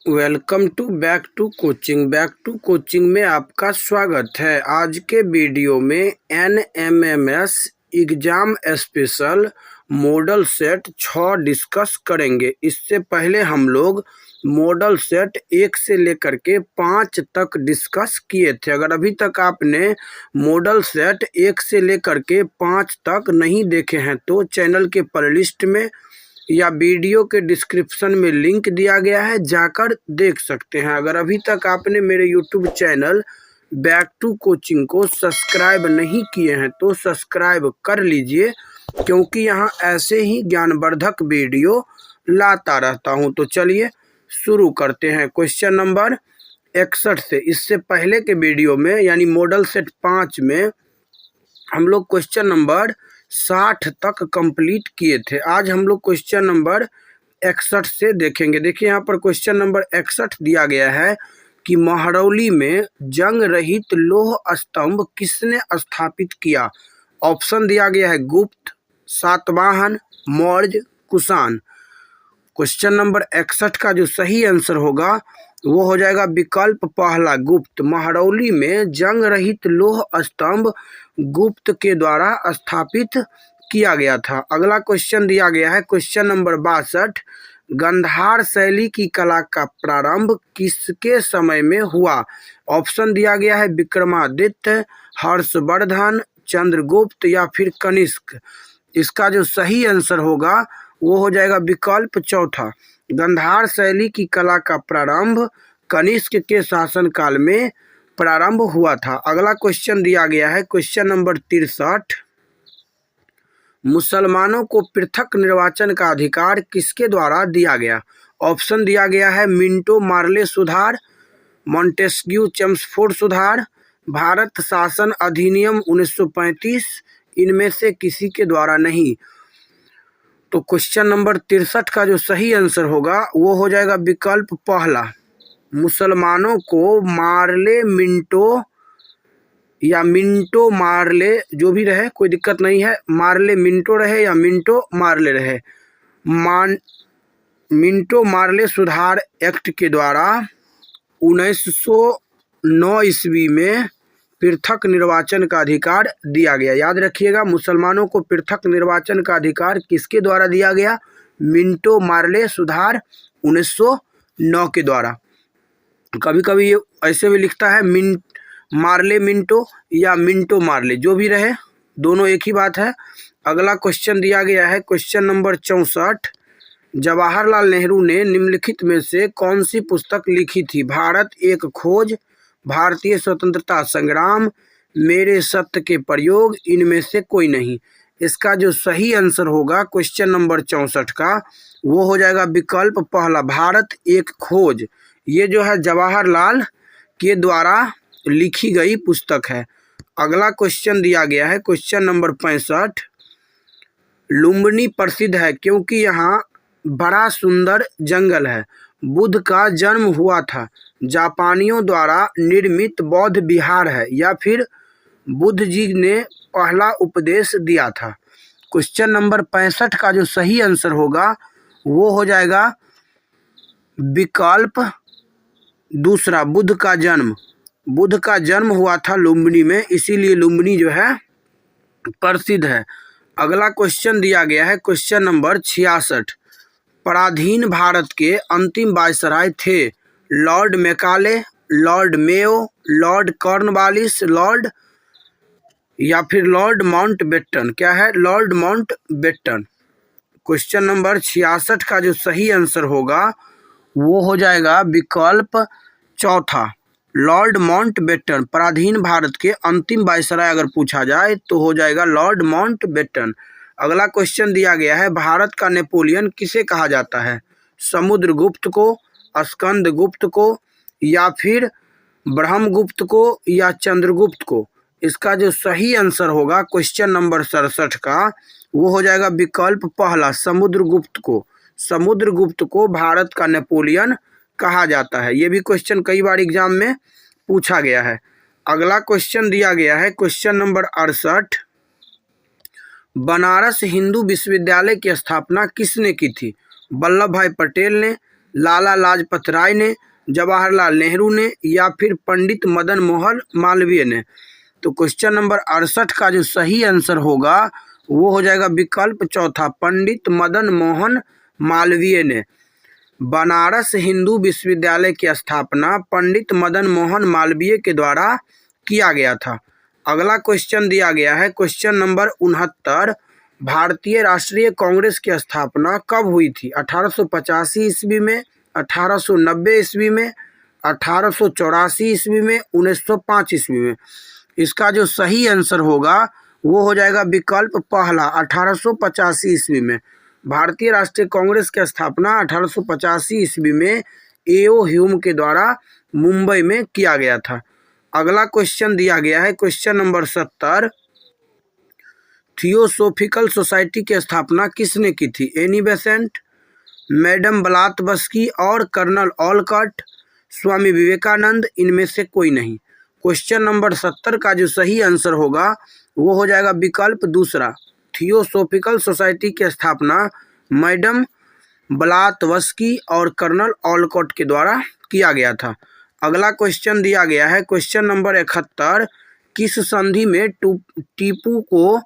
Welcome to back to coaching में आपका स्वागत है। आज के वीडियो में NMMS exam special model set 6 discuss करेंगे। इससे पहले हम लोग मॉडल सेट 1 से लेकर के 5 तक डिस्कस किए थे। अगर अभी तक आपने मॉडल सेट 1 से लेकर के 5 तक नहीं देखे हैं तो चैनल के प्लेलिस्ट में या वीडियो के डिस्क्रिप्शन में लिंक दिया गया है, जाकर देख सकते हैं। अगर अभी तक आपने मेरे YouTube channel back to coaching को सब्सक्राइब नहीं किए हैं तो सब्सक्राइब कर लीजिए, क्योंकि यहाँ ऐसे ही ज्ञानवर्धक वीडियो लाता रहता हूँ। तो चलिए शुरू करते हैं क्वेश्चन नंबर 61 से। इससे पहले के वीडियो में यानी मॉडल सेट 5 में हम लोग क्वेश्चन नंबर 60 तक कंप्लीट किए थे। आज हम लोग क्वेश्चन नंबर 61 से देखेंगे। देखिए यहाँ पर क्वेश्चन नंबर 61 दिया गया है कि महरौली में जंग रहित लौह स्तंभ किसने स्थापित किया। ऑप्शन दिया गया है गुप्त, सातवाहन, मौर्य, कुषाण। क्वेश्चन नंबर 61 का जो सही आंसर होगा वो हो जाएगा विकल्प पहला, गुप्त। महरौली में जंग रहित लौह स्तंभ गुप्त के द्वारा स्थापित किया गया था। अगला क्वेश्चन दिया गया है क्वेश्चन नंबर 62, गांधार शैली की कला का प्रारंभ किसके समय में हुआ। ऑप्शन दिया गया है विक्रमादित्य, हर्षवर्धन, चंद्रगुप्त या फिर कनिष्क। इसका जो सही आंसर होगा वो हो जाएगा विकल्प चौथा, गांधार शैली की कला का प्रारंभ कनिष्क के शासनकाल में प्रारंभ हुआ था। अगला क्वेश्चन दिया गया है क्वेश्चन नंबर 63, मुसलमानों को पृथक निर्वाचन का अधिकार किसके द्वारा दिया गया। ऑप्शन दिया गया है मिंटो मार्ले सुधार, मॉन्टेस्क्यू चेम्सफोर्ड सुधार, भारत शासन अधिनियम 1935, इनमें से किसी के द्वारा नहीं। तो क्वेश्चन नंबर 63 का जो सही आंसर होगा वो हो जाएगा विकल्प पहला, मुसलमानों को मार्ले मिंटो या मिंटो मार्ले, जो भी रहे कोई दिक्कत नहीं है, मार्ले मिंटो रहे या मिंटो मार्ले रहे, मिंटो मार्ले सुधार एक्ट के द्वारा 1909 ईस्वी में पृथक निर्वाचन का अधिकार दिया गया। याद रखिएगा, मुसलमानों को पृथक निर्वाचन का अधिकार किसके द्वारा दिया गया, मिंटो मार्ले सुधार 1909 के द्वारा। कभी कभी ये ऐसे भी लिखता है मार्ले मिंटो या मिंटो मार्ले, जो भी रहे दोनों एक ही बात है। अगला क्वेश्चन दिया गया है क्वेश्चन नंबर 64, जवाहरलाल नेहरू ने निम्नलिखित में से कौन सी पुस्तक लिखी थी। भारत एक खोज, भारतीय स्वतंत्रता संग्राम, मेरे सत्य के प्रयोग, इनमें से कोई नहीं। इसका जो सही आंसर होगा क्वेश्चन नंबर 64 का वो हो जाएगा विकल्प पहला, भारत एक खोज। ये जो है जवाहरलाल के द्वारा लिखी गई पुस्तक है। अगला क्वेश्चन दिया गया है क्वेश्चन नंबर 65, लुम्बिनी प्रसिद्ध है क्योंकि यहाँ बड़ा सुंदर जंगल है। बुद्ध का जन्म हुआ था, जापानियों द्वारा निर्मित बौद्ध विहार है या फिर बुद्ध जी ने पहला उपदेश दिया था। क्वेश्चन नंबर 65 का जो सही आंसर होगा वो हो जाएगा विकल्प दूसरा, बुद्ध का जन्म। बुद्ध का जन्म हुआ था लुम्बिनी में, इसीलिए लुम्बिनी जो है प्रसिद्ध है। अगला क्वेश्चन दिया गया है क्वेश्चन नंबर 66, पराधीन भारत के अंतिम वायसराय थे Lord Macaulay, Lord Mayo, Lord Cornwallis, Lord या फिर लॉर्ड माउंटबेटन। क्या है, लॉर्ड माउंटबेटन। क्वेश्चन नंबर 66 का जो सही आंसर होगा वो हो जाएगा विकल्प चौथा, लॉर्ड माउंटबेटन। पराधीन भारत के अंतिम वायसराय अगर पूछा जाए तो हो जाएगा लॉर्ड माउंटबेटन। अगला क्वेश्चन दिया गया है भारत का नेपोलियन किसे कहा जाता है। समुद्रगुप्त को, स्कंदगुप्त को या फिर ब्रह्मगुप्त को या चंद्रगुप्त को। इसका जो सही आंसर होगा क्वेश्चन नंबर 67 का वो हो जाएगा विकल्प पहला, समुद्रगुप्त को। समुद्रगुप्त को भारत का नेपोलियन कहा जाता है। ये भी क्वेश्चन कई बार एग्जाम में पूछा गया है। अगला क्वेश्चन दिया गया है क्वेश्चन नंबर 68, बनारस हिंदू विश्वविद्यालय की स्थापना किसने की थी। वल्लभ भाई पटेल ने, लाला लाजपत राय ने, जवाहरलाल नेहरू ने, या फिर पंडित मदन मोहन मालवीय ने। तो क्वेश्चन नंबर 68 का जो सही आंसर होगा वो हो जाएगा विकल्प चौथा, पंडित मदन मोहन मालवीय ने। बनारस हिंदू विश्वविद्यालय की स्थापना पंडित मदन मोहन मालवीय के द्वारा किया गया था। अगला क्वेश्चन दिया गया है क्वेश्चन नंबर 69, भारतीय राष्ट्रीय कांग्रेस की स्थापना कब हुई थी? 1885 ईस्वी में, 1890 ईस्वी में, 1884 ईस्वी में, 1905 ईस्वी में। इसका जो सही आंसर होगा वो हो जाएगा विकल्प पहला, 1885 ईस्वी में। भारतीय राष्ट्रीय कांग्रेस की स्थापना 1885 ईस्वी में एओ ह्यूम के द्वारा मुंबई में किया गया था। अगला क्वेश्चन दिया गया है क्वेश्चन नंबर 70, थियोसोफिकल सोसाइटी की स्थापना किसने की थी? एनी बेसेंट, मैडम ब्लावत्स्की और कर्नल ओलकॉट, स्वामी विवेकानंद, इनमें से कोई नहीं। क्वेश्चन नंबर 70 का जो सही आंसर होगा वो हो जाएगा विकल्प दूसरा, थियोसोफिकल सोसाइटी की स्थापना मैडम ब्लावत्स्की और कर्नल ओलकॉट के द्वारा किया गया था। अगला क्वेश्चन दिया गया है क्वेश्चन नंबर 71, किस संधि में टीपू को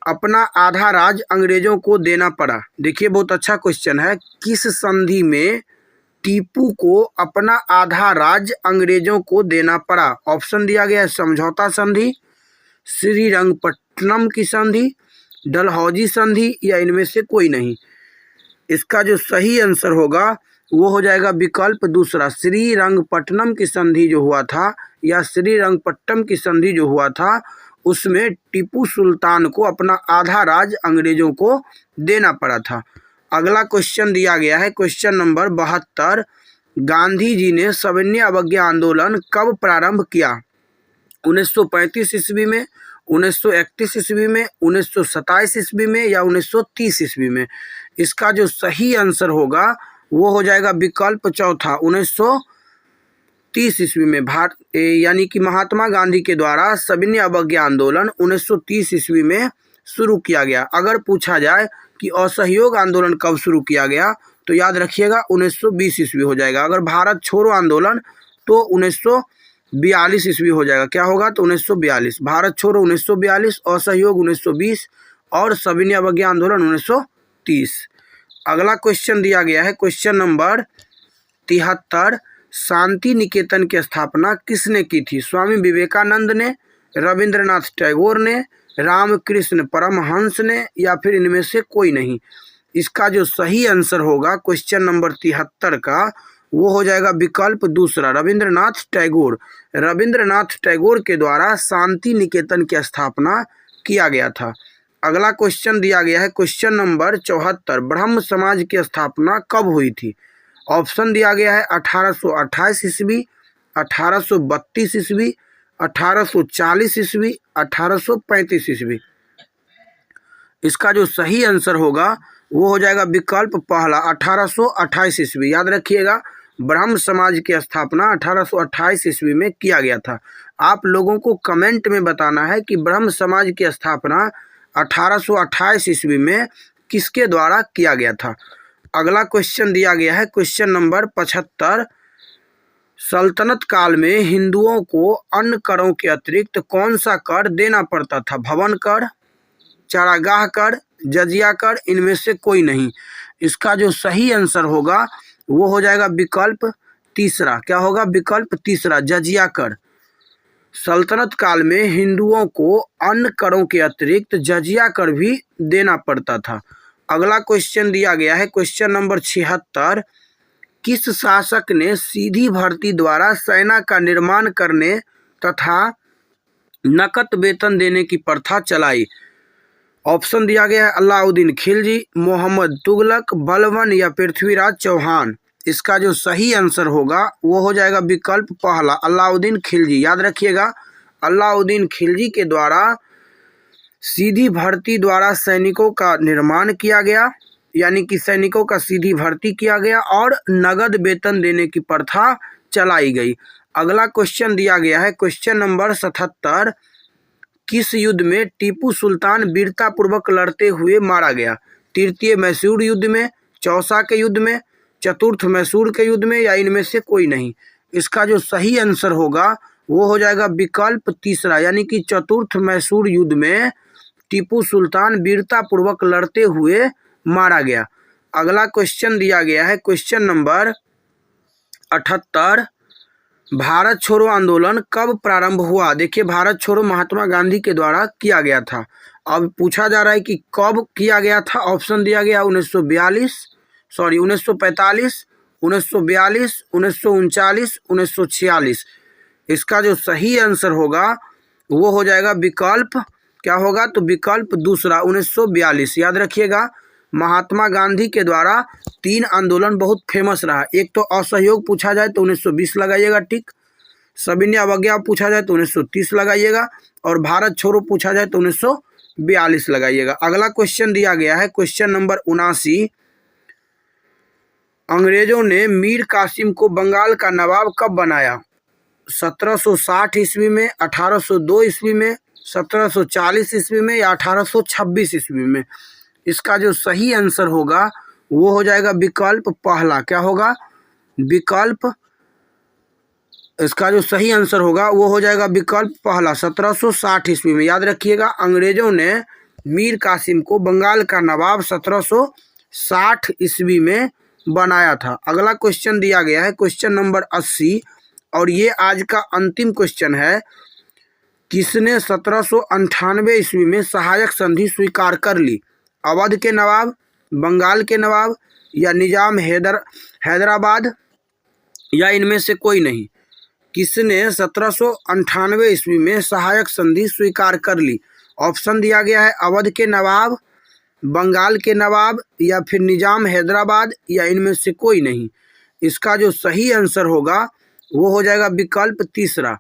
अपना आधा राज अंग्रेजों को देना पड़ा? देखिए बहुत अच्छा क्वेश्चन है। किस संधि में टीपू को अपना आधा राज अंग्रेजों को देना पड़ा? ऑप्शन दिया गया है समझौता संधि, श्रीरंगपट्टनम की संधि, डलहौजी संधि, या इनमें से कोई नहीं। इसका जो सही आंसर होगा वो हो जाएगा विकल्प दूसरा, श्रीरंगपट्टनम की संधि जो हुआ था या श्रीरंगपट्टनम की संधि जो हुआ था उसमें टीपू सुल्तान को अपना आधा राज अंग्रेजों को देना पड़ा था। अगला क्वेश्चन दिया गया है क्वेश्चन नंबर 72, गांधी जी ने सविनय अवज्ञा आंदोलन कब प्रारंभ किया? 1935 ईस्वी में, 1931 ईस्वी में, 1927 ईस्वी में, या 1930 ईस्वी में। इसका जो सही आंसर होगा वो हो जाएगा विकल्प चौथा, 1930 ईस्वी में। यानी कि महात्मा गांधी के द्वारा सविनय अवज्ञा आंदोलन 1930 ईस्वी में शुरू किया गया। अगर पूछा जाए कि असहयोग आंदोलन कब शुरू किया गया तो याद रखिएगा 1920 ईस्वी हो जाएगा। अगर भारत छोड़ो आंदोलन तो 1942 ईस्वी हो जाएगा। क्या होगा? तो 1942। भारत छोड़ो 1942, असहयोग 1920 और सविनय अवज्ञा आंदोलन 1930। अगला क्वेश्चन दिया गया है क्वेश्चन नंबर 73, शांति निकेतन की स्थापना किसने की थी? स्वामी विवेकानंद ने, रविंद्रनाथ टैगोर ने, रामकृष्ण परमहंस ने, या फिर इनमें से कोई नहीं। इसका जो सही आंसर होगा क्वेश्चन नंबर 73 का वो हो जाएगा विकल्प दूसरा, रविंद्रनाथ टैगोर। रविंद्रनाथ टैगोर के द्वारा शांति निकेतन की स्थापना किया गया था। अगला क्वेश्चन दिया गया है क्वेश्चन नंबर 74, ब्रह्म समाज की स्थापना कब हुई थी? ऑप्शन दिया गया है 1828 ईस्वी, 1832 ईस्वी, 1840 ईस्वी, 1835 ईस्वी। इसका जो सही आंसर होगा वो हो जाएगा विकल्प पहला, 1828 ईस्वी। याद रखिएगा ब्रह्म समाज की स्थापना 1828 ईस्वी में किया गया था। आप लोगों को कमेंट में बताना है कि ब्रह्म समाज की स्थापना 1828 ईस्वी में किसके द्वारा किया गया था। अगला क्वेश्चन दिया गया है क्वेश्चन नंबर 75, सल्तनत काल में हिंदुओं को अन्य करों के अतिरिक्त कौन सा कर देना पड़ता था? भवन कर, चारागाह कर, जजिया कर, इनमें से कोई नहीं। इसका जो सही आंसर होगा वो हो जाएगा विकल्प तीसरा। क्या होगा? विकल्प तीसरा, जजिया कर। सल्तनत काल में हिंदुओं को अन्य करों के अतिरिक्त जजिया कर भी देना पड़ता था। अगला क्वेश्चन दिया गया है क्वेश्चन नंबर 76, किस शासक ने सीधी भर्ती द्वारा सेना का निर्माण करने तथा नकद वेतन देने की प्रथा चलाई? ऑप्शन दिया गया है अलाउद्दीन खिलजी, मोहम्मद तुगलक, बलबन, या पृथ्वीराज चौहान। इसका जो सही आंसर होगा वो हो जाएगा विकल्प पहला, अलाउद्दीन खिलजी। याद रखिएगा अलाउद्दीन खिलजी के द्वारा सीधी भर्ती द्वारा सैनिकों का निर्माण किया गया, यानी कि सैनिकों का सीधी भर्ती किया गया और नगद वेतन देने की प्रथा चलाई गई। अगला क्वेश्चन दिया गया है क्वेश्चन नंबर 77, किस युद्ध में टीपू सुल्तान वीरतापूर्वक लड़ते हुए मारा गया? तृतीय मैसूर युद्ध में, चौसा के युद्ध में, चतुर्थ मैसूर के युद्ध में या इनमें से कोई नहीं। इसका जो सही आंसर होगा वो हो जाएगा विकल्प तीसरा, यानी कि चतुर्थ मैसूर युद्ध में टीपू सुल्तान वीरता पूर्वक लड़ते हुए मारा गया। अगला क्वेश्चन दिया गया है क्वेश्चन नंबर 78, भारत छोड़ो आंदोलन कब प्रारंभ हुआ। देखिए, भारत छोड़ो महात्मा गांधी के द्वारा किया गया था। अब पूछा जा रहा है कि कब किया गया था। ऑप्शन दिया गया 1945, 1945, 1949, 1946। इसका जो सही आंसर होगा वो हो जाएगा विकल्प, क्या होगा तो विकल्प दूसरा 1942। याद रखिएगा, महात्मा गांधी के द्वारा 3 आंदोलन बहुत फेमस रहा। एक तो असहयोग पूछा जाए तो 1920 लगाइएगा टिक, सविनय अवज्ञा पूछा जाए तो 1930 लगाइएगा, और भारत छोड़ो पूछा जाए तो 1942 लगाइएगा। अगला क्वेश्चन दिया गया है क्वेश्चन नंबर 79, अंग्रेजों ने मीर कासिम को बंगाल का नवाब कब बनाया। 1760 ईस्वी में, 1802 ईस्वी में, 1740 ईस्वी में या 1826 ईस्वी में। इसका जो सही आंसर होगा वो हो जाएगा विकल्प पहला, क्या होगा विकल्प, इसका जो सही आंसर होगा वो हो जाएगा विकल्प पहला, 1760 ईस्वी में। याद रखिएगा, अंग्रेजों ने मीर कासिम को बंगाल का नवाब 1760 ईस्वी में बनाया था। अगला क्वेश्चन दिया गया है क्वेश्चन नंबर 80, और ये आज का अंतिम क्वेश्चन है। किसने 1798 ईस्वी में सहायक संधि स्वीकार कर ली। अवध के नवाब, बंगाल के नवाब या निजाम हैदराबाद या इनमें से कोई नहीं। किसने 1798 ईस्वी में सहायक संधि स्वीकार कर ली। ऑप्शन दिया गया है अवध के नवाब, बंगाल के नवाब या फिर निजाम हैदराबाद या इनमें से कोई नहीं। इसका जो सही आंसर होगा वो हो जाएगा विकल्प तीसरा।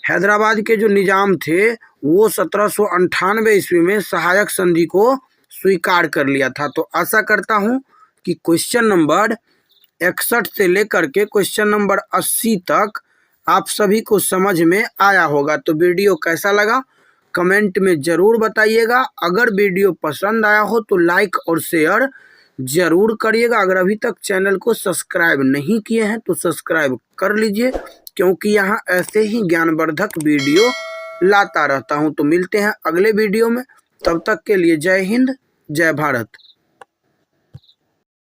हैदराबाद के जो निजाम थे वो 1798 ईस्वी में सहायक संधि को स्वीकार कर लिया था। तो आशा करता हूँ कि क्वेश्चन नंबर 61 से लेकर के क्वेश्चन नंबर 80 तक आप सभी को समझ में आया होगा। तो वीडियो कैसा लगा कमेंट में ज़रूर बताइएगा। अगर वीडियो पसंद आया हो तो लाइक और शेयर ज़रूर करिएगा। अगर अभी तक चैनल को सब्सक्राइब नहीं किए हैं तो सब्सक्राइब कर लीजिए, क्योंकि यहाँ ऐसे ही ज्ञानवर्धक वीडियो लाता रहता हूँ। तो मिलते हैं अगले वीडियो में, तब तक के लिए जय हिंद, जय भारत।